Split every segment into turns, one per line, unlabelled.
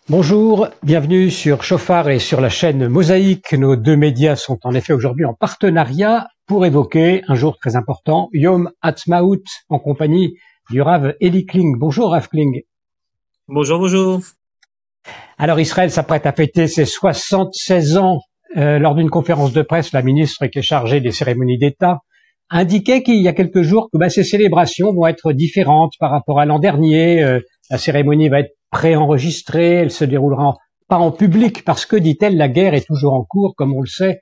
Bonjour, bienvenue sur Shofar et sur la chaîne Mosaïque. Nos deux médias sont en effet aujourd'hui en partenariat pour évoquer un jour très important, Yom Ha'atzmaut, en compagnie du Rav Eli Kling. Bonjour Rav Kling.
Bonjour, bonjour.
Alors Israël s'apprête à fêter ses 76 ans. Lors d'une conférence de presse, la ministre qui est chargée des cérémonies d'État indiquait qu'il y a quelques jours que ces célébrations vont être différentes par rapport à l'an dernier. La cérémonie va être préenregistrée, elle se déroulera pas en public parce que, dit-elle, la guerre est toujours en cours, comme on le sait,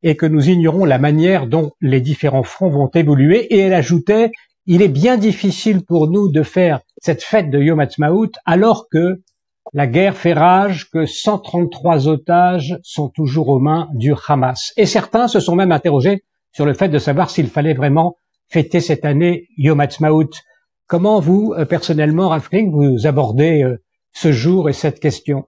et que nous ignorons la manière dont les différents fronts vont évoluer. Et elle ajoutait, il est bien difficile pour nous de faire cette fête de Yom Ha'atzmaut alors que la guerre fait rage, que 133 otages sont toujours aux mains du Hamas. Et certains se sont même interrogés sur le fait de savoir s'il fallait vraiment fêter cette année Yom Ha'atzmaut. Comment vous, personnellement, Rav Kling, vous abordez ce jour et cette question?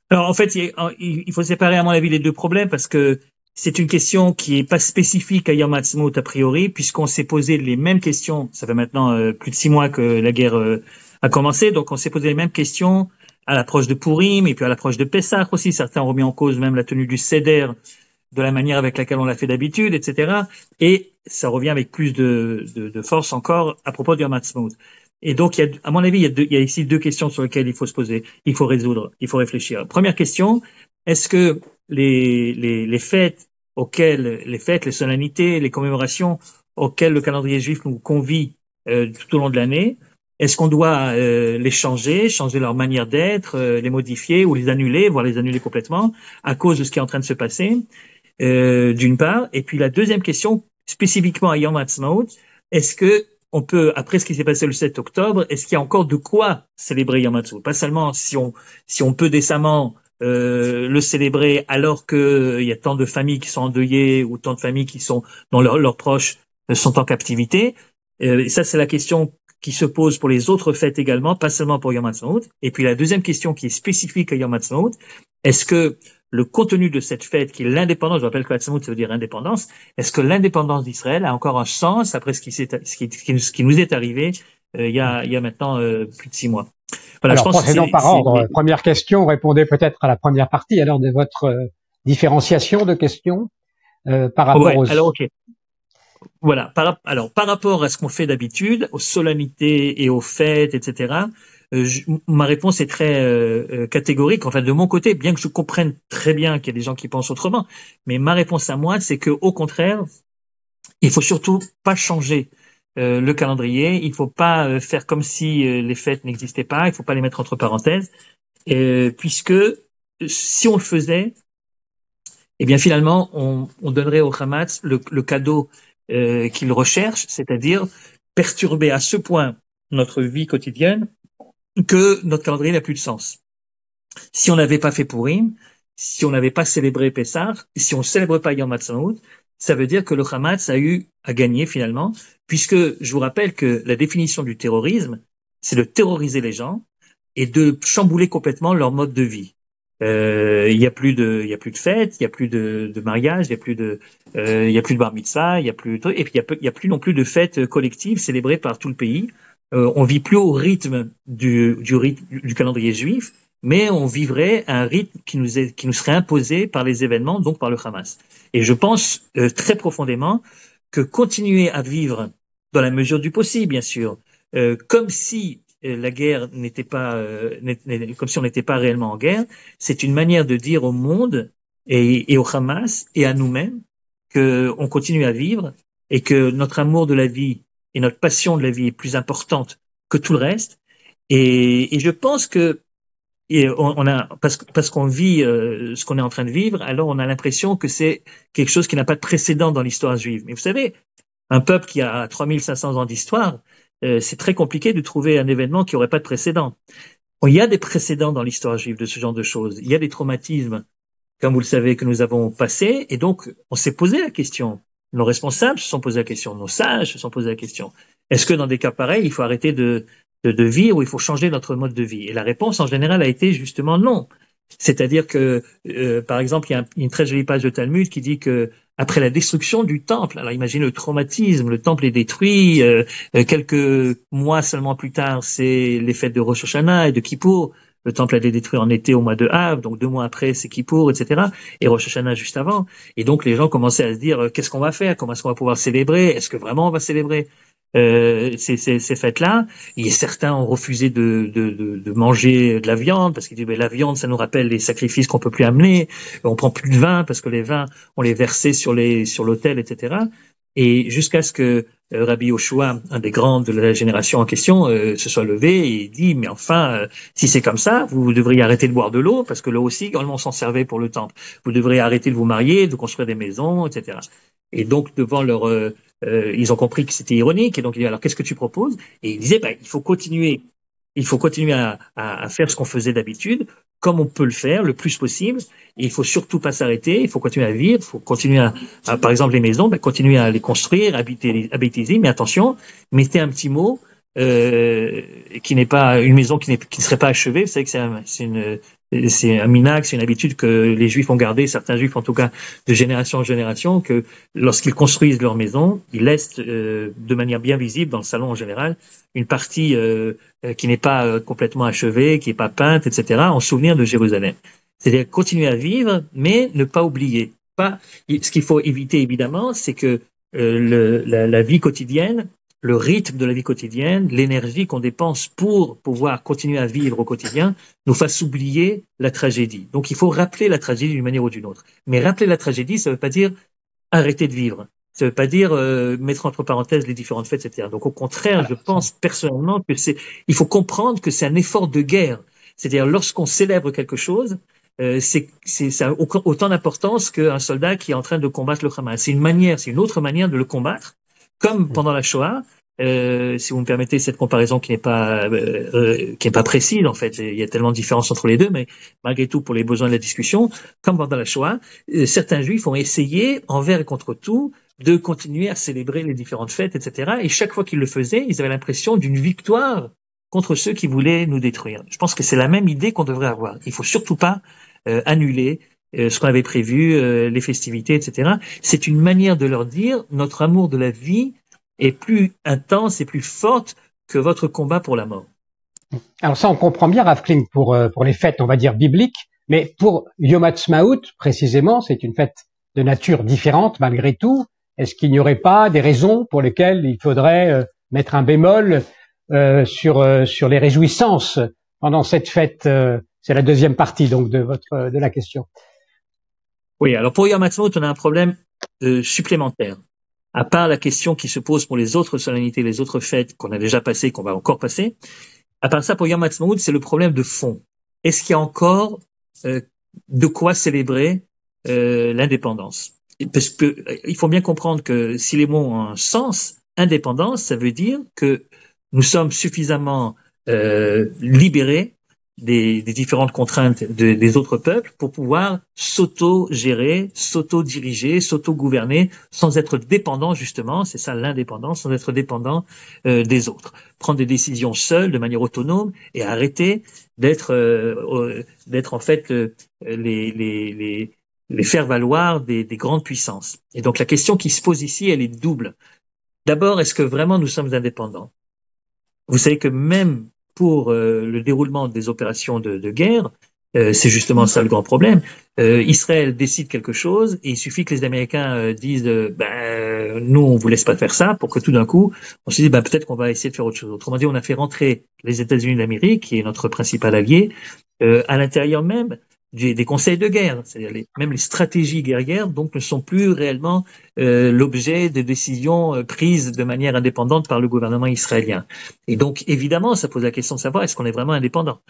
Alors en fait, il faut séparer à mon avis les deux problèmes parce que c'est une question qui est pas spécifique à Yom Ha'atzmaut a priori, puisqu'on s'est posé les mêmes questions. Ça fait maintenant plus de 6 mois que la guerre a commencé, donc on s'est posé les mêmes questions à l'approche de Purim et puis à l'approche de Pessah aussi. Certains ont remis en cause même la tenue du Seder de la manière avec laquelle on l'a fait d'habitude, etc. Et ça revient avec plus de force encore à propos du Yom Ha'atzmaut. Et donc, à mon avis, il y a ici deux questions sur lesquelles il faut se poser, il faut résoudre, il faut réfléchir. Première question, est-ce que les fêtes les solennités, les commémorations auxquelles le calendrier juif nous convie tout au long de l'année, est-ce qu'on doit les changer leur manière d'être, les modifier ou les annuler, voire les annuler complètement à cause de ce qui est en train de se passer, d'une part. Et puis la deuxième question, spécifiquement à Yom Ha'atzmaut, est-ce que on peut, après ce qui s'est passé le 7 octobre, est-ce qu'il y a encore de quoi célébrer Yom Ha'atzmaut? Pas seulement si on peut décemment le célébrer alors que il y a tant de familles qui sont endeuillées ou tant de familles dont leurs proches sont en captivité. Et ça, c'est la question qui se pose pour les autres fêtes également, pas seulement pour Yom Ha'atzmaut. Et puis la deuxième question qui est spécifique à Yom Ha'atzmaut, est-ce que le contenu de cette fête, qui est l'indépendance, je rappelle que Ha'atzmaut, ça veut dire indépendance, est-ce que l'indépendance d'Israël a encore un sens après ce qui nous est arrivé il y a maintenant plus de 6 mois?
Voilà, alors, procédons par ordre. Première question, répondez peut-être à la première partie alors de votre différenciation de questions par rapport aux...
Alors, ok. Voilà. Par rapport à ce qu'on fait d'habitude, aux solennités et aux fêtes, etc., ma réponse est très catégorique. Enfin, de mon côté, bien que je comprenne très bien qu'il y a des gens qui pensent autrement, mais ma réponse à moi, c'est que au contraire, il faut surtout pas changer le calendrier. Il faut pas faire comme si les fêtes n'existaient pas. Il faut pas les mettre entre parenthèses, puisque si on le faisait, eh bien finalement, on donnerait au Hamas le cadeau qu'il recherche, c'est-à-dire perturber à ce point notre vie quotidienne que notre calendrier n'a plus de sens. Si on n'avait pas fait Purim, si on n'avait pas célébré Pessah, si on ne célèbre pas Yom Ha'atzmaut, ça veut dire que le Hamas a gagné finalement, puisque je vous rappelle que la définition du terrorisme, c'est de terroriser les gens et de chambouler complètement leur mode de vie. Il y a plus de fêtes, il y a plus de mariage, il y a plus de bar mitzvah, il y a plus de, et puis il y a plus non plus de fêtes collectives célébrées par tout le pays. On vit plus au rythme du calendrier juif, mais on vivrait un rythme qui nous serait imposé par les événements, donc par le Hamas. Et je pense très profondément que continuer à vivre dans la mesure du possible, bien sûr, comme si la guerre n'était pas, comme si on n'était pas réellement en guerre, c'est une manière de dire au monde et au Hamas et à nous-mêmes qu'on continue à vivre et que notre amour de la vie et notre passion de la vie est plus importante que tout le reste. Et je pense que parce qu'on vit ce qu'on est en train de vivre, alors on a l'impression que c'est quelque chose qui n'a pas de précédent dans l'histoire juive. Mais vous savez, un peuple qui a 3500 ans d'histoire, c'est très compliqué de trouver un événement qui n'aurait pas de précédent. Il y a des précédents dans l'histoire juive de ce genre de choses. Il y a des traumatismes, comme vous le savez, que nous avons passés, et donc on s'est posé la question. Nos responsables se sont posé la question, nos sages se sont posé la question. Est-ce que dans des cas pareils, il faut arrêter de vivre ou il faut changer notre mode de vie? Et la réponse en général a été justement non. C'est-à-dire que, par exemple, il y a une très jolie page de Talmud qui dit que après la destruction du temple, alors imaginez le traumatisme, le temple est détruit, quelques mois seulement plus tard, c'est les fêtes de Rosh Hashanah et de Kippour. Le temple a été détruit en été au mois de Av, donc 2 mois après c'est Kippour, etc. Et Rosh Hashanah juste avant. Et donc les gens commençaient à se dire qu'est-ce qu'on va faire, comment est-ce qu'on va pouvoir célébrer, est-ce que vraiment on va célébrer ces fêtes-là. Et certains ont refusé de manger de la viande parce qu'ils disent la viande ça nous rappelle les sacrifices qu'on peut plus amener. On prend plus de vin parce que les vins on les versait sur l'autel, etc. Et jusqu'à ce que Rabbi Yoshua, un des grands de la génération en question, se soit levé et dit mais enfin si c'est comme ça, vous devriez arrêter de boire de l'eau parce que l'eau aussi également on s'en servait pour le temple. Vous devriez arrêter de vous marier, de construire des maisons, etc. Et donc devant leur ils ont compris que c'était ironique et donc ils disaient alors qu'est-ce que tu proposes? Et ils disaient il faut continuer à faire ce qu'on faisait d'habitude comme on peut le faire le plus possible. Et il faut surtout pas s'arrêter, il faut continuer à vivre, il faut continuer par exemple les maisons, continuer à les construire, habiter, mais attention, mettez un petit mot qui n'est pas une maison qui ne serait pas achevée. Vous savez que c'est un minhag, c'est une habitude que les Juifs ont gardé, certains Juifs en tout cas, de génération en génération, que lorsqu'ils construisent leur maison, ils laissent de manière bien visible dans le salon en général une partie qui n'est pas complètement achevée, qui n'est pas peinte, etc., en souvenir de Jérusalem. C'est-à-dire continuer à vivre, mais ne pas oublier. Ce qu'il faut éviter évidemment, c'est que la vie quotidienne, le rythme de la vie quotidienne, l'énergie qu'on dépense pour pouvoir continuer à vivre au quotidien, nous fasse oublier la tragédie. Donc il faut rappeler la tragédie d'une manière ou d'une autre. Mais rappeler la tragédie, ça ne veut pas dire arrêter de vivre. Ça ne veut pas dire mettre entre parenthèses les différentes fêtes, etc. Donc au contraire, je pense personnellement que il faut comprendre que c'est un effort de guerre. C'est-à-dire lorsqu'on célèbre quelque chose, ça a autant d'importance qu'un soldat qui est en train de combattre le Hamas. C'est une autre manière de le combattre, comme pendant la Shoah. Si vous me permettez cette comparaison qui n'est pas précise en fait, il y a tellement de différences entre les deux, mais malgré tout pour les besoins de la discussion, comme pendant la Shoah, certains Juifs ont essayé envers et contre tout de continuer à célébrer les différentes fêtes, etc. Et chaque fois qu'ils le faisaient, ils avaient l'impression d'une victoire contre ceux qui voulaient nous détruire. Je pense que c'est la même idée qu'on devrait avoir. Il faut surtout pas annuler ce qu'on avait prévu, les festivités, etc. C'est une manière de leur dire notre amour de la vie est plus intense et plus forte que votre combat pour la mort.
Alors ça, on comprend bien, Rav Klink, pour les fêtes, on va dire, bibliques, mais pour Yom Ha'atzmaut, précisément, c'est une fête de nature différente malgré tout. Est-ce qu'il n'y aurait pas des raisons pour lesquelles il faudrait mettre un bémol sur les réjouissances pendant cette fête? C'est la deuxième partie donc de la question.
Oui, alors pour Yom Ha'atzmaut, on a un problème supplémentaire. À part la question qui se pose pour les autres solennités, les autres fêtes qu'on a déjà passées, qu'on va encore passer, à part ça, pour Yom Ha'atzmaut, c'est le problème de fond. Est-ce qu'il y a encore de quoi célébrer l'indépendance? Parce que il faut bien comprendre que si les mots ont un sens, indépendance, ça veut dire que nous sommes suffisamment libérés des différentes contraintes des autres peuples pour pouvoir s'auto-gérer, s'auto-diriger, s'auto-gouverner sans être dépendant justement, c'est ça l'indépendance, sans être dépendant des autres. Prendre des décisions seules, de manière autonome et arrêter d'être en fait les faire valoir des grandes puissances. Et donc la question qui se pose ici, elle est double. D'abord, est-ce que vraiment nous sommes indépendants? Vous savez que même pour le déroulement des opérations de guerre, c'est justement ça le grand problème. Israël décide quelque chose et il suffit que les Américains disent nous on vous laisse pas faire ça, pour que tout d'un coup on se dise peut-être qu'on va essayer de faire autre chose. Autrement dit, on a fait rentrer les États-Unis d'Amérique, qui est notre principal allié, à l'intérieur même des conseils de guerre, c'est-à-dire même les stratégies guerrières donc ne sont plus réellement l'objet de décisions prises de manière indépendante par le gouvernement israélien. Et donc évidemment, ça pose la question de savoir est-ce qu'on est vraiment indépendant.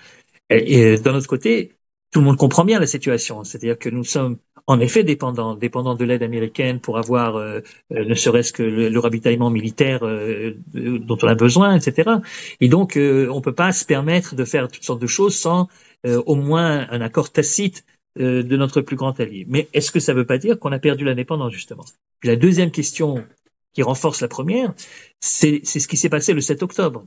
Et d'un autre côté, tout le monde comprend bien la situation, c'est-à-dire que nous sommes en effet dépendants de l'aide américaine pour avoir ne serait-ce que le ravitaillement militaire dont on a besoin, etc. Et donc on peut pas se permettre de faire toutes sortes de choses sans au moins un accord tacite de notre plus grand allié. Mais est-ce que ça veut pas dire qu'on a perdu l'indépendance, justement? Puis la deuxième question qui renforce la première, c'est ce qui s'est passé le 7 octobre.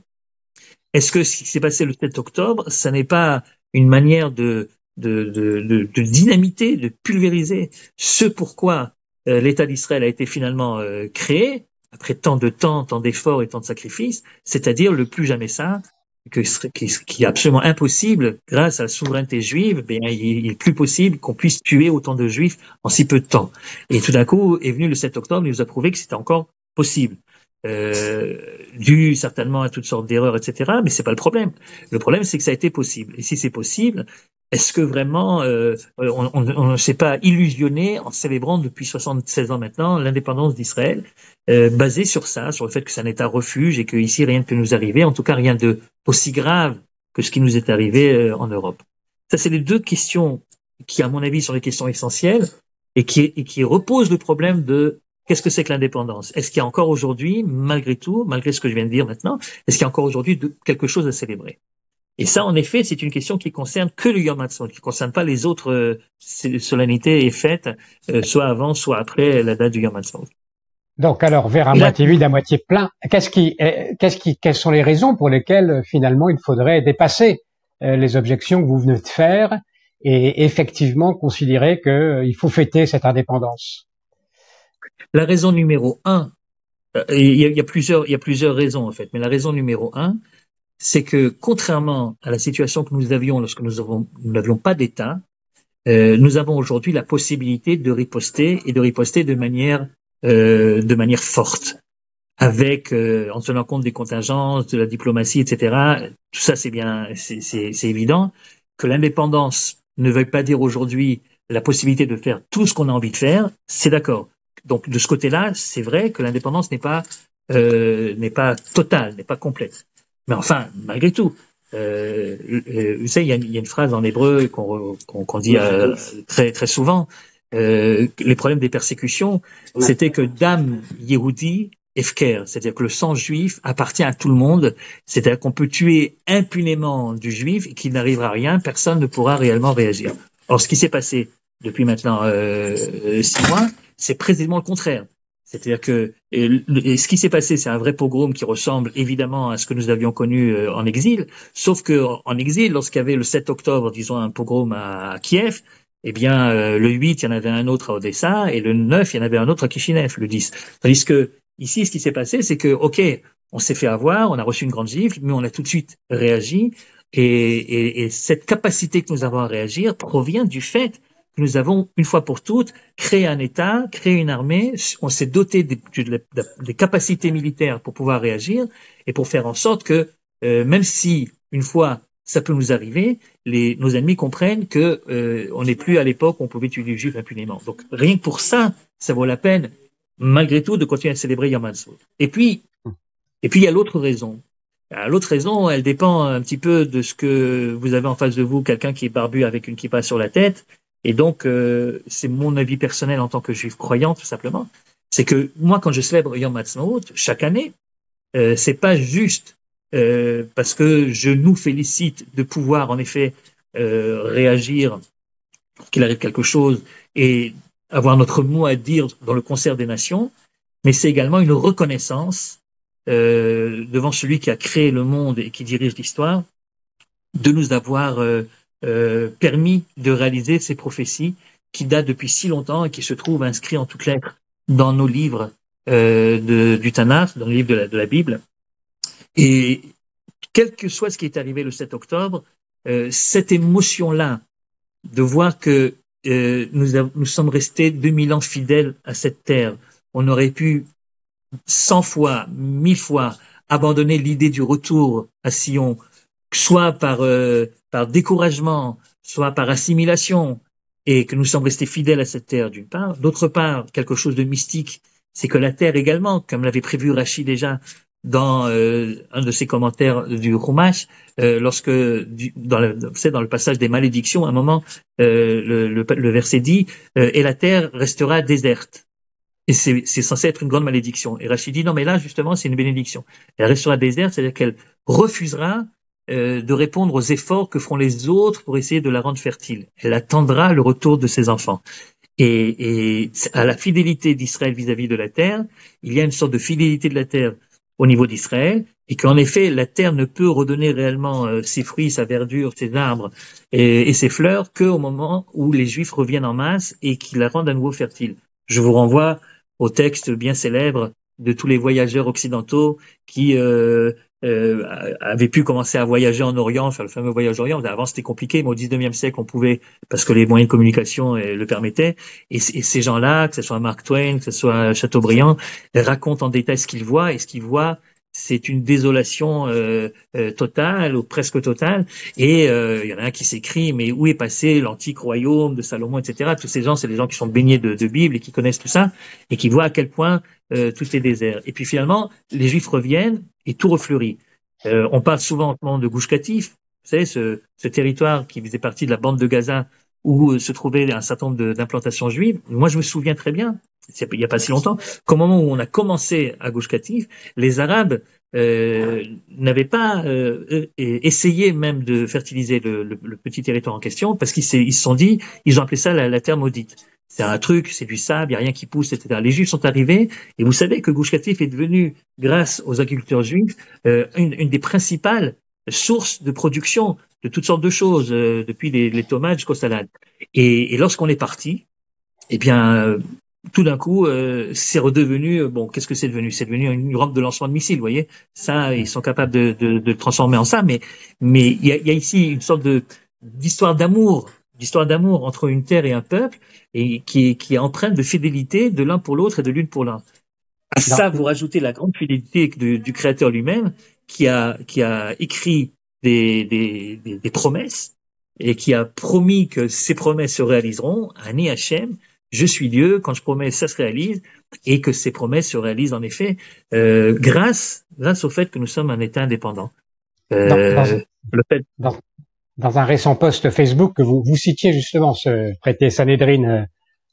Est-ce que ce qui s'est passé le 7 octobre, ça n'est pas une manière de de dynamiter, de pulvériser ce pourquoi l'État d'Israël a été finalement créé, après tant de temps, tant d'efforts et tant de sacrifices, c'est-à-dire le plus jamais ça, qui est absolument impossible, grâce à la souveraineté juive, il est plus possible qu'on puisse tuer autant de juifs en si peu de temps. Et tout d'un coup est venu le 7 octobre, il nous a prouvé que c'était encore possible. Dû certainement à toutes sortes d'erreurs, etc. Mais c'est pas le problème. Le problème, c'est que ça a été possible. Et si c'est possible, est-ce que vraiment on ne s'est pas illusionné en célébrant depuis 76 ans maintenant l'indépendance d'Israël, basée sur ça, sur le fait que c'est un État refuge et que ici rien ne peut nous arriver, en tout cas rien de aussi grave que ce qui nous est arrivé en Europe. Ça, c'est les deux questions qui, à mon avis, sont les questions essentielles et qui reposent le problème de qu'est-ce que c'est que l'indépendance? Est-ce qu'il y a encore aujourd'hui, malgré tout, malgré ce que je viens de dire maintenant, est-ce qu'il y a encore aujourd'hui quelque chose à célébrer? Et ça, en effet, c'est une question qui concerne que le Yom Ha'atzmaut, qui ne concerne pas les autres solennités et fêtes, soit avant, soit après la date du Yom Ha'atzmaut.
Donc, alors, verre à moitié vide, à moitié plein. Quelles sont les raisons pour lesquelles, finalement, il faudrait dépasser les objections que vous venez de faire et effectivement considérer qu'il faut fêter cette indépendance?
La raison numéro un, il y a plusieurs raisons, en fait, mais la raison numéro un, c'est que contrairement à la situation que nous avions lorsque nous n'avions pas d'État, nous avons aujourd'hui la possibilité de riposter et de riposter de manière forte, avec en tenant compte des contingences, de la diplomatie, etc. Tout ça, c'est bien, c'est évident que l'indépendance ne veut pas dire aujourd'hui la possibilité de faire tout ce qu'on a envie de faire. C'est d'accord. Donc de ce côté-là, c'est vrai que l'indépendance n'est pas totale, n'est pas complète. Mais enfin, malgré tout, vous savez, il y a une phrase en hébreu qu'on dit très très souvent. Les problèmes des persécutions, c'était que Dam Yehudi Efker, c'est-à-dire que le sang juif appartient à tout le monde, c'est-à-dire qu'on peut tuer impunément du juif et qu'il n'arrivera rien, personne ne pourra réellement réagir. Or, ce qui s'est passé depuis maintenant 6 mois, c'est précisément le contraire. C'est-à-dire que ce qui s'est passé, c'est un vrai pogrom qui ressemble évidemment à ce que nous avions connu en exil, sauf que en exil, lorsqu'il y avait le 7 octobre, disons un pogrom à Kiev, eh bien le 8, il y en avait un autre à Odessa, et le 9, il y en avait un autre à Kishinev, le 10. Tandis que ici, ce qui s'est passé, c'est que, ok, on s'est fait avoir, on a reçu une grande gifle, mais on a tout de suite réagi, et cette capacité que nous avons à réagir provient du fait nous avons, une fois pour toutes, créé un État, créé une armée, on s'est doté des capacités militaires pour pouvoir réagir et pour faire en sorte que, même si, une fois, ça peut nous arriver, nos ennemis comprennent que on n'est plus à l'époque où on pouvait tuer les Juifs impunément. Donc, rien que pour ça, ça vaut la peine, malgré tout, de continuer à célébrer Yom Ha'atzmaut. Et puis, il y a l'autre raison. L'autre raison, elle dépend un petit peu de ce que vous avez en face de vous, quelqu'un qui est barbu avec une kippa sur la tête. Et donc, c'est mon avis personnel en tant que juif croyant, tout simplement. C'est que moi, quand je célèbre Yom Ha'atzmaut, chaque année, c'est pas juste parce que je nous félicite de pouvoir, en effet, réagir, qu'il arrive quelque chose et avoir notre mot à dire dans le concert des nations, mais c'est également une reconnaissance devant celui qui a créé le monde et qui dirige l'histoire, de nous avoir permis de réaliser ces prophéties qui datent depuis si longtemps et qui se trouvent inscrites en toutes lettres dans nos livres du Tanakh, dans les livres de la Bible. Et quel que soit ce qui est arrivé le 7 octobre, cette émotion-là de voir que nous sommes restés 2000 ans fidèles à cette terre, on aurait pu 100 fois, 1000 fois abandonner l'idée du retour à Sion, soit par découragement, soit par assimilation, et que nous sommes restés fidèles à cette terre d'une part. D'autre part, quelque chose de mystique, c'est que la terre également, comme l'avait prévu Rashi déjà dans un de ses commentaires du Chumash, lorsque dans le passage des malédictions, à un moment, le verset dit et la terre restera déserte. Et c'est censé être une grande malédiction. Et Rashi dit non, mais là justement c'est une bénédiction. Elle restera déserte, c'est-à-dire qu'elle refusera de répondre aux efforts que feront les autres pour essayer de la rendre fertile. Elle attendra le retour de ses enfants. Et à la fidélité d'Israël vis-à-vis de la terre, il y a une sorte de fidélité de la terre au niveau d'Israël et qu'en effet la terre ne peut redonner réellement ses fruits, sa verdure, ses arbres et ses fleurs qu'au moment où les Juifs reviennent en masse et qu'ils la rendent à nouveau fertile. Je vous renvoie au texte bien célèbre de tous les voyageurs occidentaux qui avaient pu commencer à voyager en Orient, faire le fameux voyage Orient. Avant c'était compliqué, mais au 19e siècle on pouvait, parce que les moyens de communication le permettaient. Et ces gens-là, que ce soit Mark Twain, que ce soit Chateaubriand, racontent en détail ce qu'ils voient, et ce qu'ils voient, c'est une désolation totale ou presque totale. Et il y en a un qui s'écrit, mais où est passé l'antique royaume de Salomon, etc. Tous ces gens, c'est des gens qui sont baignés de Bible et qui connaissent tout ça et qui voient à quel point tout est désert. Et puis finalement, les Juifs reviennent et tout refleurit. On parle souvent de Gush Katif, vous savez, ce territoire qui faisait partie de la bande de Gaza où se trouvait un certain nombre d'implantations juives. Moi, je me souviens très bien, il n'y a pas si longtemps, qu'au moment où on a commencé à Gush Katif, les Arabes n'avaient pas essayé même de fertiliser le petit territoire en question, parce qu'ils se sont dit, ils ont appelé ça la terre maudite. C'est un truc, c'est du sable, il n'y a rien qui pousse, etc. Les Juifs sont arrivés, et vous savez que Gush Katif est devenu, grâce aux agriculteurs juifs, une des principales sources de production de toutes sortes de choses, depuis les tomates jusqu'aux salades. Et lorsqu'on est parti, eh bien, tout d'un coup, c'est redevenu, bon, qu'est-ce que c'est devenu? C'est devenu une rampe de lancement de missiles, vous voyez. Ça, ils sont capables de transformer en ça, mais il y a ici une sorte d'histoire d'amour entre une terre et un peuple, et qui est empreinte de fidélité de l'un pour l'autre et de l'une pour l'un. À ça, vous rajoutez la grande fidélité du Créateur lui-même, qui a écrit des promesses, et qui a promis que ces promesses se réaliseront. Ani Hachem, je suis Dieu, quand je promets, ça se réalise, et que ces promesses se réalisent en effet grâce au fait que nous sommes un État indépendant.
Dans un récent post Facebook que vous citiez justement, ce traité Sanhédrin,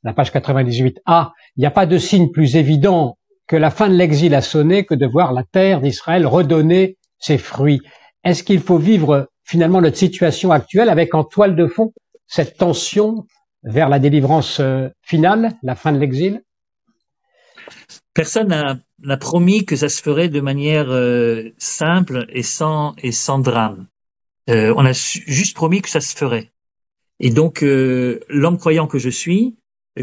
la page 98a, il n'y a pas de signe plus évident que la fin de l'exil a sonné que de voir la terre d'Israël redonner ses fruits. Est-ce qu'il faut vivre finalement notre situation actuelle avec en toile de fond cette tension vers la délivrance finale, la fin de l'exil?
Personne n'a promis que ça se ferait de manière simple et sans drame. On a juste promis que ça se ferait. Et donc, l'homme croyant que je suis,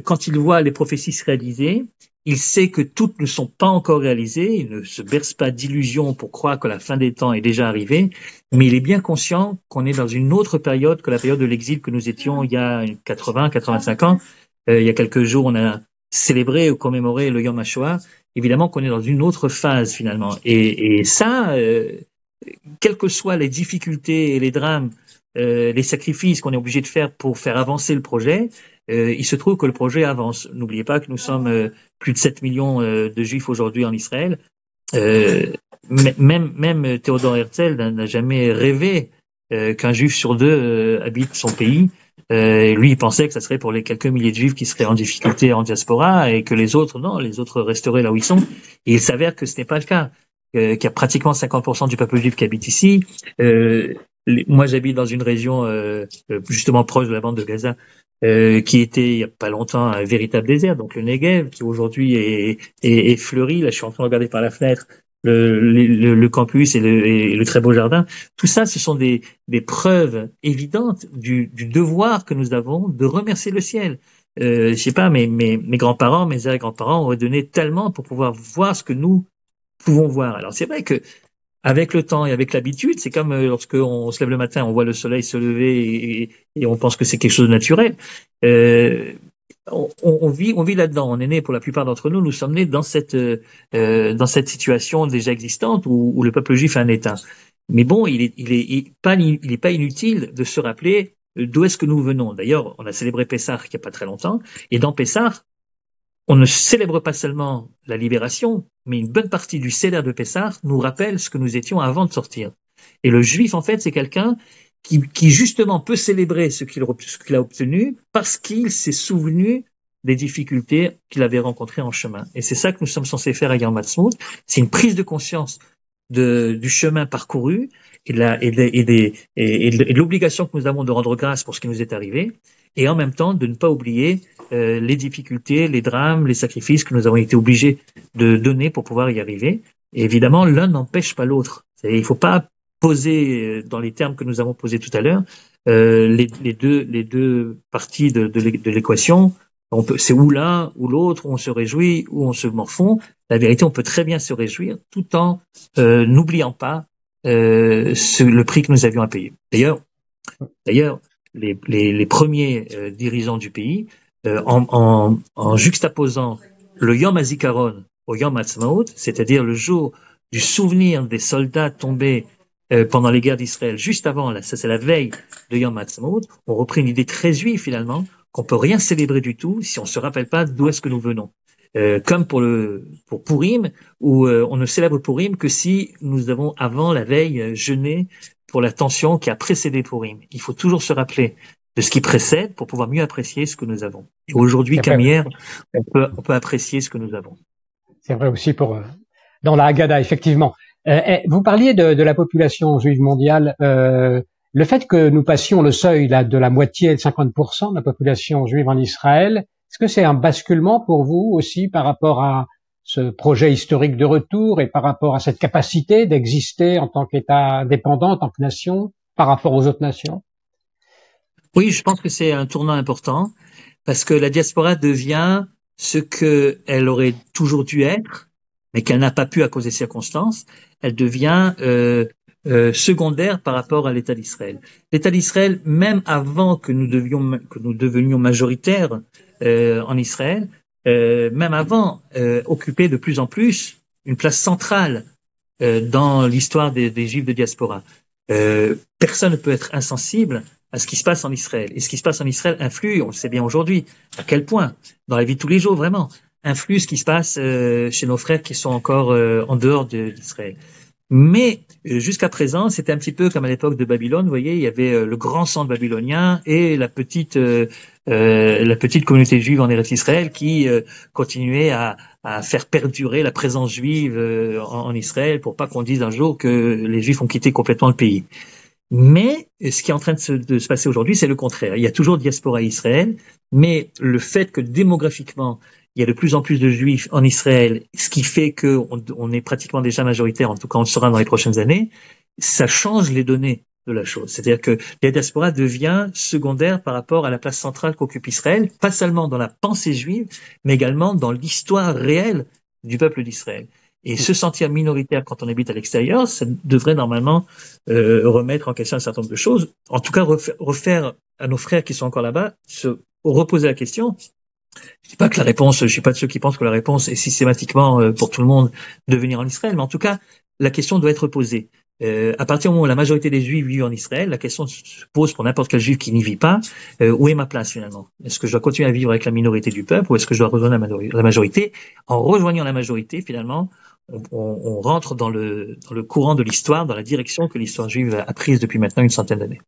quand il voit les prophéties se réaliser, il sait que toutes ne sont pas encore réalisées, il ne se berce pas d'illusions pour croire que la fin des temps est déjà arrivée, mais il est bien conscient qu'on est dans une autre période que la période de l'exil que nous étions il y a 85 ans. Il y a quelques jours, on a célébré ou commémoré le Yom HaShoah. Évidemment qu'on est dans une autre phase finalement. Et ça, quelles que soient les difficultés et les drames, les sacrifices qu'on est obligé de faire pour faire avancer le projet, il se trouve que le projet avance. N'oubliez pas que nous sommes plus de 7 millions de Juifs aujourd'hui en Israël. Même Théodore Herzl n'a jamais rêvé qu'un Juif sur deux habite son pays. Lui, il pensait que ça serait pour les quelques milliers de Juifs qui seraient en difficulté en diaspora, et que les autres, non, les autres resteraient là où ils sont. Et il s'avère que ce n'est pas le cas. Qu'il y a pratiquement 50% du peuple juif qui habite ici. Moi, j'habite dans une région justement proche de la bande de Gaza, qui était il y a pas longtemps un véritable désert, donc le Negev, qui aujourd'hui est fleuri. Là, je suis en train de regarder par la fenêtre le campus et le très beau jardin. Tout ça, ce sont des preuves évidentes du devoir que nous avons de remercier le ciel. Je sais pas, mes grands-parents, mes arrière-grands-parents ont donné tellement pour pouvoir voir ce que nous pouvons voir. Alors c'est vrai que avec le temps et avec l'habitude, c'est comme lorsque on se lève le matin, on voit le soleil se lever et on pense que c'est quelque chose de naturel. On vit là-dedans. On est né, pour la plupart d'entre nous, nous sommes nés dans cette situation déjà existante où le peuple juif a un État. Mais bon, il est pas inutile de se rappeler d'où est-ce que nous venons. D'ailleurs, on a célébré Pessah il y a pas très longtemps, et dans Pessah, on ne célèbre pas seulement la libération, mais une bonne partie du Seder de Pessah nous rappelle ce que nous étions avant de sortir. Et le juif, en fait, c'est quelqu'un qui justement peut célébrer ce qu'il a obtenu parce qu'il s'est souvenu des difficultés qu'il avait rencontrées en chemin. Et c'est ça que nous sommes censés faire à Yom Ha'atzmaut. C'est une prise de conscience du chemin parcouru et de l'obligation que nous avons de rendre grâce pour ce qui nous est arrivé, et en même temps de ne pas oublier les difficultés, les drames, les sacrifices que nous avons été obligés de donner pour pouvoir y arriver. Et évidemment, l'un n'empêche pas l'autre. Il ne faut pas poser dans les termes que nous avons posés tout à l'heure les deux parties de l'équation. C'est ou l'un ou l'autre, où on se réjouit, ou on se morfond. La vérité, on peut très bien se réjouir tout en n'oubliant pas le prix que nous avions à payer. D'ailleurs, les premiers dirigeants du pays, en juxtaposant le Yom HaZikaron au Yom HaAtzmaut, c'est-à-dire le jour du souvenir des soldats tombés pendant les guerres d'Israël, juste avant, là, ça c'est la veille de Yom HaAtzmaut, on reprit une idée très juive finalement, qu'on peut rien célébrer du tout si on se rappelle pas d'où est-ce que nous venons. Comme pour Purim, où on ne célèbre Purim que si nous avons avant la veille jeûné pour la tension qui a précédé Purim. Il faut toujours se rappeler de ce qui précède pour pouvoir mieux apprécier ce que nous avons. Et aujourd'hui, comme hier, on peut apprécier ce que nous avons.
C'est vrai aussi dans la Haggadah, effectivement. Vous parliez de la population juive mondiale. Le fait que nous passions le seuil là, de la moitié, 50% de la population juive en Israël, est-ce que c'est un basculement pour vous aussi par rapport à ce projet historique de retour et par rapport à cette capacité d'exister en tant qu'État indépendant, en tant que nation, par rapport aux autres nations?
Oui, je pense que c'est un tournant important parce que la diaspora devient ce qu'elle aurait toujours dû être, mais qu'elle n'a pas pu à cause des circonstances. Elle devient secondaire par rapport à l'État d'Israël. L'État d'Israël, même avant que nous devenions majoritaires en Israël, même avant, occupait de plus en plus une place centrale dans l'histoire des Juifs de diaspora. Personne ne peut être insensible à ce qui se passe en Israël. Et ce qui se passe en Israël influe, on le sait bien aujourd'hui, à quel point, dans la vie de tous les jours, vraiment, influe ce qui se passe chez nos frères qui sont encore en dehors d'Israël. Mais jusqu'à présent, c'était un petit peu comme à l'époque de Babylone, vous voyez, il y avait le grand centre babylonien et la petite communauté juive en Eretz Israël qui continuait à faire perdurer la présence juive en Israël pour pas qu'on dise un jour que les Juifs ont quitté complètement le pays. Mais ce qui est en train de se passer aujourd'hui, c'est le contraire. Il y a toujours diaspora à Israël, mais le fait que démographiquement, il y a de plus en plus de Juifs en Israël, ce qui fait qu'on est pratiquement déjà majoritaire, en tout cas on le sera dans les prochaines années, ça change les données de la chose. C'est-à-dire que la diaspora devient secondaire par rapport à la place centrale qu'occupe Israël, pas seulement dans la pensée juive, mais également dans l'histoire réelle du peuple d'Israël. Et se sentir minoritaire quand on habite à l'extérieur, ça devrait normalement remettre en question un certain nombre de choses. En tout cas, refaire à nos frères qui sont encore là-bas, se reposer la question. Je dis pas que la réponse, je suis pas de ceux qui pensent que la réponse est systématiquement pour tout le monde de venir en Israël, mais en tout cas, la question doit être posée. À partir du moment où la majorité des Juifs vivent en Israël, la question se pose pour n'importe quel Juif qui n'y vit pas, où est ma place finalement? Est-ce que je dois continuer à vivre avec la minorité du peuple ou est-ce que je dois rejoindre la majorité? En rejoignant la majorité, finalement, on rentre dans le courant de l'histoire, dans la direction que l'histoire juive a prise depuis maintenant une centaine d'années.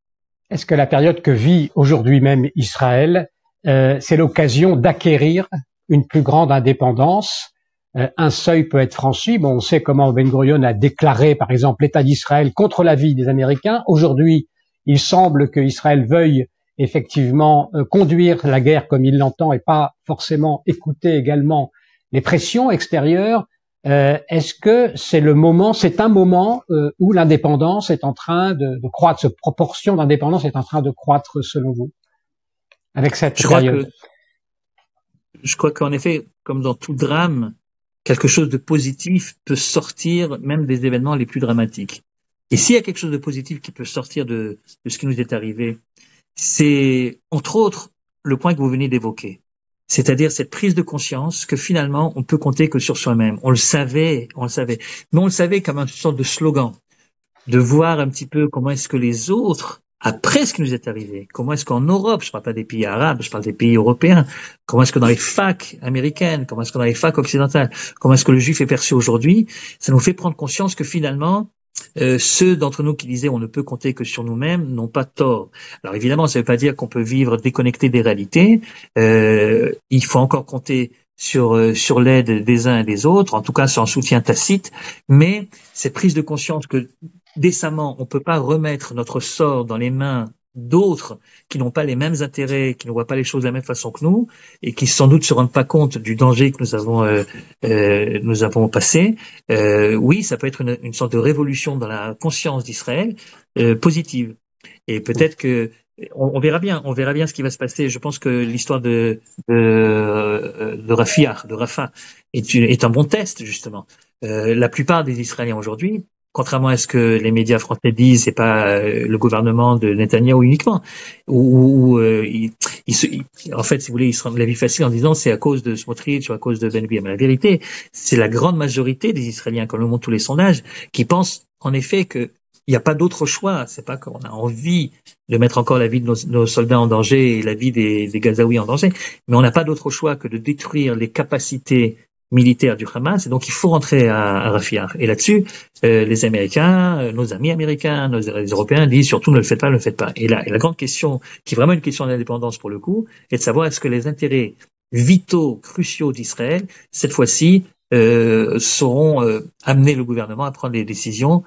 Est-ce que la période que vit aujourd'hui même Israël, c'est l'occasion d'acquérir une plus grande indépendance? Un seuil peut être franchi. Bon, on sait comment Ben Gurion a déclaré, par exemple, l'État d'Israël contre l'avis des Américains. Aujourd'hui, il semble que Israël veuille effectivement conduire la guerre comme il l'entend et pas forcément écouter également les pressions extérieures. Est-ce que c'est un moment où l'indépendance est en train de croître, cette proportion d'indépendance est en train de croître selon vous, avec cette période?
Je crois qu'en effet, comme dans tout drame, quelque chose de positif peut sortir même des événements les plus dramatiques. Et s'il y a quelque chose de positif qui peut sortir de ce qui nous est arrivé, c'est entre autres le point que vous venez d'évoquer. C'est-à-dire cette prise de conscience que finalement on peut compter que sur soi-même. On le savait, mais on le savait comme une sorte de slogan, de voir un petit peu comment est-ce que les autres, après ce qui nous est arrivé, comment est-ce qu'en Europe, je parle pas des pays arabes, je parle des pays européens, comment est-ce que dans les facs américaines, comment est-ce que dans les facs occidentales, comment est-ce que le juif est perçu aujourd'hui, ça nous fait prendre conscience que finalement, ceux d'entre nous qui disaient on ne peut compter que sur nous-mêmes n'ont pas tort. Alors évidemment, ça ne veut pas dire qu'on peut vivre déconnecté des réalités. Il faut encore compter sur l'aide des uns et des autres, en tout cas sur un soutien tacite, mais cette prise de conscience que décemment on ne peut pas remettre notre sort dans les mains d'autres qui n'ont pas les mêmes intérêts, qui ne voient pas les choses de la même façon que nous, et qui sans doute se rendent pas compte du danger que nous avons passé, oui, ça peut être une sorte de révolution dans la conscience d'Israël, positive. Et peut-être que on verra bien ce qui va se passer. Je pense que l'histoire de Rafah, est un bon test justement. La plupart des Israéliens aujourd'hui, contrairement à ce que les médias français disent, c'est pas le gouvernement de Netanyahou uniquement, en fait, si vous voulez, ils se rendent la vie facile en disant c'est à cause de Smotrich ou à cause de Ben Gvir. Mais la vérité, c'est la grande majorité des Israéliens, comme le montrent tous les sondages, qui pensent en effet que il n'y a pas d'autre choix. C'est pas qu'on a envie de mettre encore la vie de nos soldats en danger et la vie des Gazaouis en danger, mais on n'a pas d'autre choix que de détruire les capacités militaires du Hamas, et donc il faut rentrer à Rafah. Et là-dessus, les Américains, nos amis américains, les Européens disent surtout ne le faites pas, ne le faites pas. Et la grande question, qui est vraiment une question d'indépendance pour le coup, est de savoir est-ce que les intérêts vitaux, cruciaux d'Israël, cette fois-ci, sauront amener le gouvernement à prendre des décisions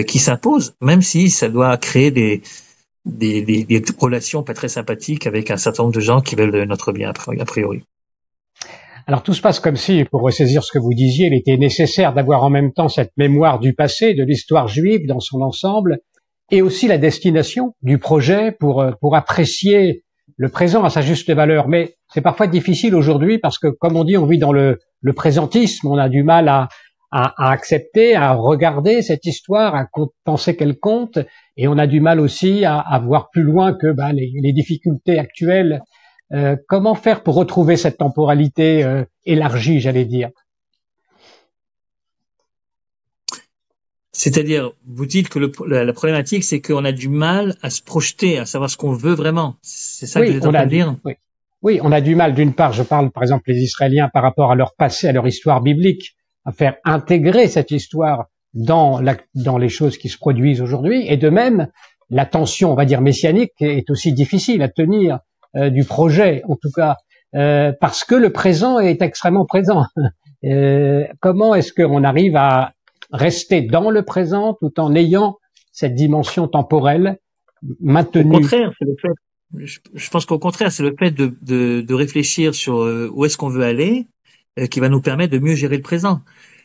qui s'imposent, même si ça doit créer des relations pas très sympathiques avec un certain nombre de gens qui veulent notre bien a priori.
Alors tout se passe comme si, pour ressaisir ce que vous disiez, il était nécessaire d'avoir en même temps cette mémoire du passé, de l'histoire juive dans son ensemble, et aussi la destination du projet pour apprécier le présent à sa juste valeur. Mais c'est parfois difficile aujourd'hui parce que, comme on dit, on vit dans le présentisme, on a du mal à accepter, à regarder cette histoire, à penser qu'elle compte, et on a du mal aussi à voir plus loin que les difficultés actuelles. Comment faire pour retrouver cette temporalité élargie, j'allais dire?
C'est-à-dire, vous dites que la problématique, c'est qu'on a du mal à se projeter, à savoir ce qu'on veut vraiment. C'est ça que vous êtes en train de dire?
Oui, on a du mal. D'une part, je parle par exemple les Israéliens par rapport à leur passé, à leur histoire biblique, à faire intégrer cette histoire dans les choses qui se produisent aujourd'hui. Et de même, la tension, on va dire messianique, est aussi difficile à tenir du projet, en tout cas, parce que le présent est extrêmement présent. Comment est-ce qu'on arrive à rester dans le présent tout en ayant cette dimension temporelle maintenue?
Au contraire, c'est le fait. Je pense qu'au contraire, c'est le fait de réfléchir sur où est-ce qu'on veut aller qui va nous permettre de mieux gérer le présent.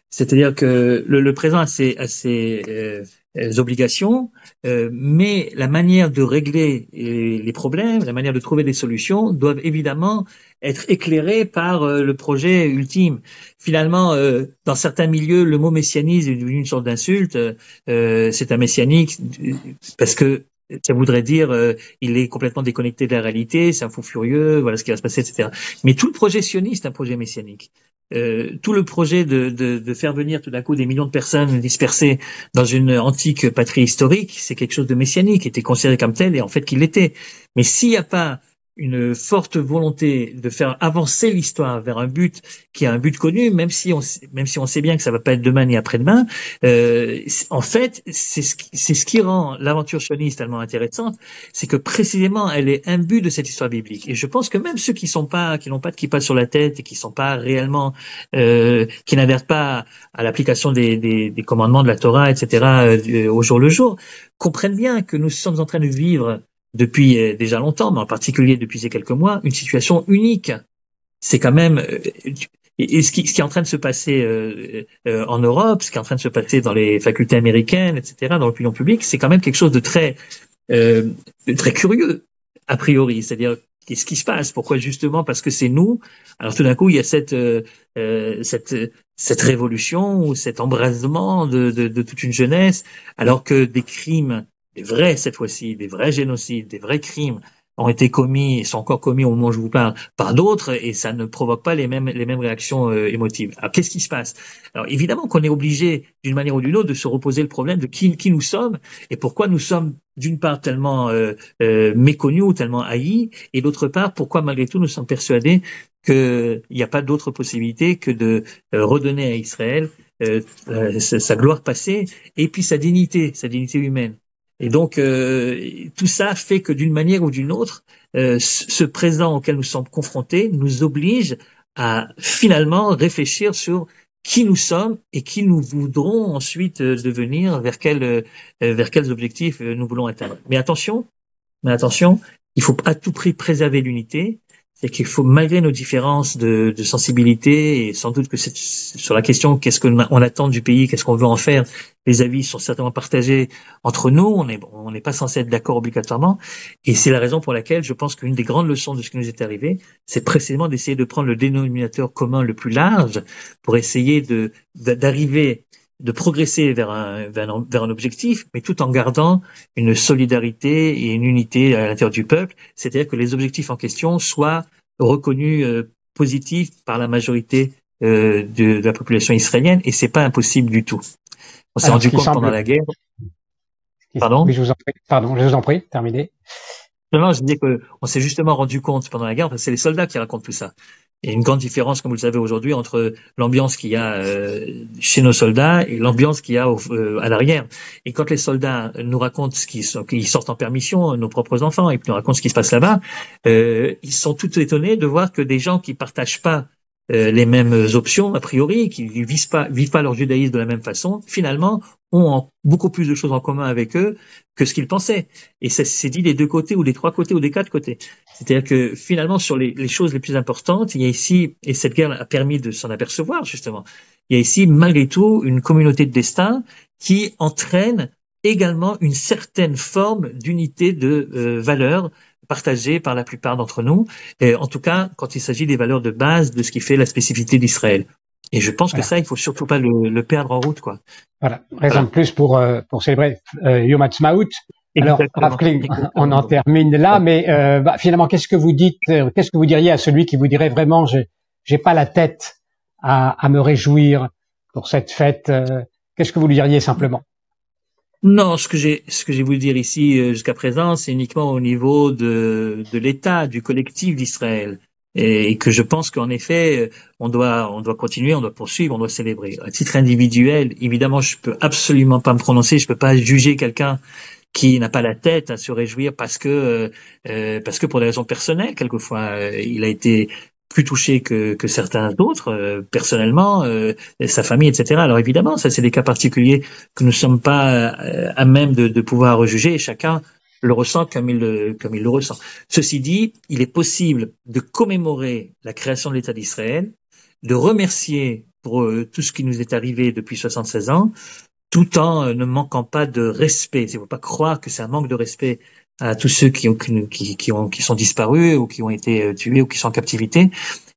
C'est-à-dire que le présent a ses obligations, mais la manière de régler les problèmes, la manière de trouver des solutions doivent évidemment être éclairées par le projet ultime. Finalement, dans certains milieux, le mot messianisme est devenu une sorte d'insulte. C'est un messianique parce que ça voudrait dire il est complètement déconnecté de la réalité, c'est un fou furieux, voilà ce qui va se passer, etc. Mais tout le projet sioniste est un projet messianique. Tout le projet de faire venir tout d'un coup des millions de personnes dispersées dans une antique patrie historique, c'est quelque chose de messianique, qui était considéré comme tel et en fait qu'il l'était. Mais s'il n'y a pas une forte volonté de faire avancer l'histoire vers un but qui a un but connu, même si on sait bien que ça va pas être demain ni après-demain, en fait, c'est ce qui rend l'aventure sioniste tellement intéressante, c'est que précisément elle est imbue de cette histoire biblique. Et je pense que même ceux qui n'ont pas de kippa sur la tête et qui sont pas réellement, qui n'adhèrent pas à l'application des commandements de la Torah, etc., au jour le jour, comprennent bien que nous sommes en train de vivre depuis déjà longtemps, mais en particulier depuis ces quelques mois, une situation unique. C'est quand même et ce qui est en train de se passer en Europe, ce qui est en train de se passer dans les facultés américaines, etc., dans l'opinion publique, c'est quand même quelque chose de très curieux a priori. C'est-à-dire qu'est-ce qui se passe? Pourquoi justement? Parce que c'est nous. Alors tout d'un coup, il y a cette révolution ou cet embrasement de toute une jeunesse, alors que des crimes des vrais, cette fois-ci, des vrais génocides, des vrais crimes ont été commis et sont encore commis au moment où je vous parle par d'autres et ça ne provoque pas les mêmes réactions émotives. Alors qu'est-ce qui se passe? Alors évidemment qu'on est obligé d'une manière ou d'une autre de se reposer le problème de qui nous sommes et pourquoi nous sommes d'une part tellement méconnus ou tellement haïs et d'autre part pourquoi malgré tout nous sommes persuadés qu'il n'y a pas d'autre possibilité que de redonner à Israël sa gloire passée et puis sa dignité humaine. Et donc, tout ça fait que d'une manière ou d'une autre, ce présent auquel nous sommes confrontés nous oblige à finalement réfléchir sur qui nous sommes et qui nous voudrons ensuite devenir, vers quels objectifs nous voulons atteindre. Mais attention, Mais attention, il faut à tout prix préserver l'unité. C'est qu'il faut, malgré nos différences de sensibilité, et sans doute que c'est sur la question qu'est-ce qu'on attend du pays, qu'est-ce qu'on veut en faire, les avis sont certainement partagés entre nous, on n'est pas censé être d'accord obligatoirement, et c'est la raison pour laquelle je pense qu'une des grandes leçons de ce qui nous est arrivé, c'est précisément d'essayer de prendre le dénominateur commun le plus large pour essayer d'arriver, de progresser vers un objectif, mais tout en gardant une solidarité et une unité à l'intérieur du peuple, c'est-à-dire que les objectifs en question soient reconnus positifs par la majorité de la population israélienne, et c'est pas impossible du tout. On s'est rendu compte pendant la guerre. Pardon?
Oui, je vous en prie. Pardon, je vous en prie, terminez.
Non, je disais que on s'est justement rendu compte pendant la guerre, parce que c'est les soldats qui racontent tout ça. Il y a une grande différence, comme vous le savez aujourd'hui, entre l'ambiance qu'il y a chez nos soldats et l'ambiance qu'il y a à l'arrière. Et quand les soldats nous racontent qu'ils sortent en permission, nos propres enfants, et puis nous racontent ce qui se passe là-bas, ils sont tout étonnés de voir que des gens qui partagent pas les mêmes options a priori, qui vivent pas leur judaïsme de la même façon, finalement ont beaucoup plus de choses en commun avec eux que ce qu'ils pensaient. Et ça c'est dit des deux côtés ou des trois côtés ou des quatre côtés. C'est-à-dire que finalement sur les choses les plus importantes, il y a ici, et cette guerre a permis de s'en apercevoir justement, il y a ici malgré tout une communauté de destin qui entraîne également une certaine forme d'unité de valeurs partagées par la plupart d'entre nous, et en tout cas quand il s'agit des valeurs de base de ce qui fait la spécificité d'Israël. Et je pense que ça, il faut surtout pas le perdre en route, quoi.
Voilà, raison de plus pour célébrer Yom Ha'atzmaut. Alors, Rav Kling, on en termine là, mais finalement, qu'est-ce que vous dites, qu'est-ce que vous diriez à celui qui vous dirait vraiment, j'ai pas la tête à me réjouir pour cette fête, qu'est-ce que vous lui diriez simplement?
Non, ce que j'ai voulu dire ici jusqu'à présent, c'est uniquement au niveau de l'État, du collectif d'Israël, et que je pense qu'en effet, on doit continuer, on doit poursuivre, on doit célébrer. À titre individuel, évidemment, je peux absolument pas me prononcer, je peux pas juger quelqu'un qui n'a pas la tête à se réjouir parce que pour des raisons personnelles, quelquefois, il a été plus touché que certains d'autres, personnellement, sa famille, etc. Alors évidemment, ça c'est des cas particuliers que nous sommes pas à même de pouvoir juger, et chacun le ressent comme il le ressent. Ceci dit, il est possible de commémorer la création de l'État d'Israël, de remercier pour tout ce qui nous est arrivé depuis 76 ans, tout en ne manquant pas de respect. Il ne faut pas croire que c'est un manque de respect à tous ceux qui sont disparus ou qui ont été tués ou qui sont en captivité.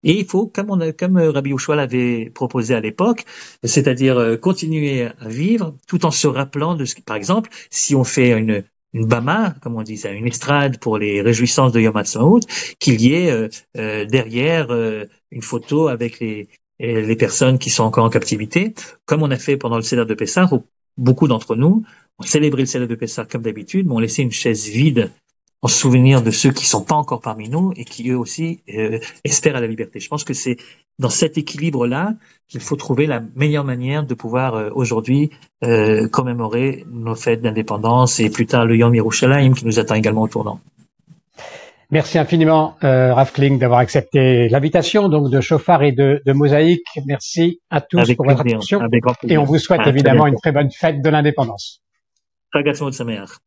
Et il faut, comme Rabbi Yehoshua l'avait proposé à l'époque, c'est-à-dire continuer à vivre tout en se rappelant de ce qui, par exemple, si on fait une bama, comme on dit ça, une estrade pour les réjouissances de Yom Ha'atzmaut, qu'il y ait derrière une photo avec les personnes qui sont encore en captivité, comme on a fait pendant le Seder de Pessah, où beaucoup d'entre nous ont célébré le Seder de Pessah comme d'habitude, mais ont laissé une chaise vide en souvenir de ceux qui sont pas encore parmi nous et qui eux aussi espèrent à la liberté. Je pense que c'est dans cet équilibre-là qu'il faut trouver la meilleure manière de pouvoir aujourd'hui commémorer nos fêtes d'indépendance et plus tard le Yom Yerushalayim qui nous attend également au tournant.
Merci infiniment, Rav Kling, d'avoir accepté l'invitation donc de Shofar et de Mosaïque. Merci à tous
avec
pour
plaisir,
votre attention.
avec grand plaisir.
Et on vous souhaite évidemment une très bonne fête de l'indépendance.
Chag Ha'atzmaut Sameach.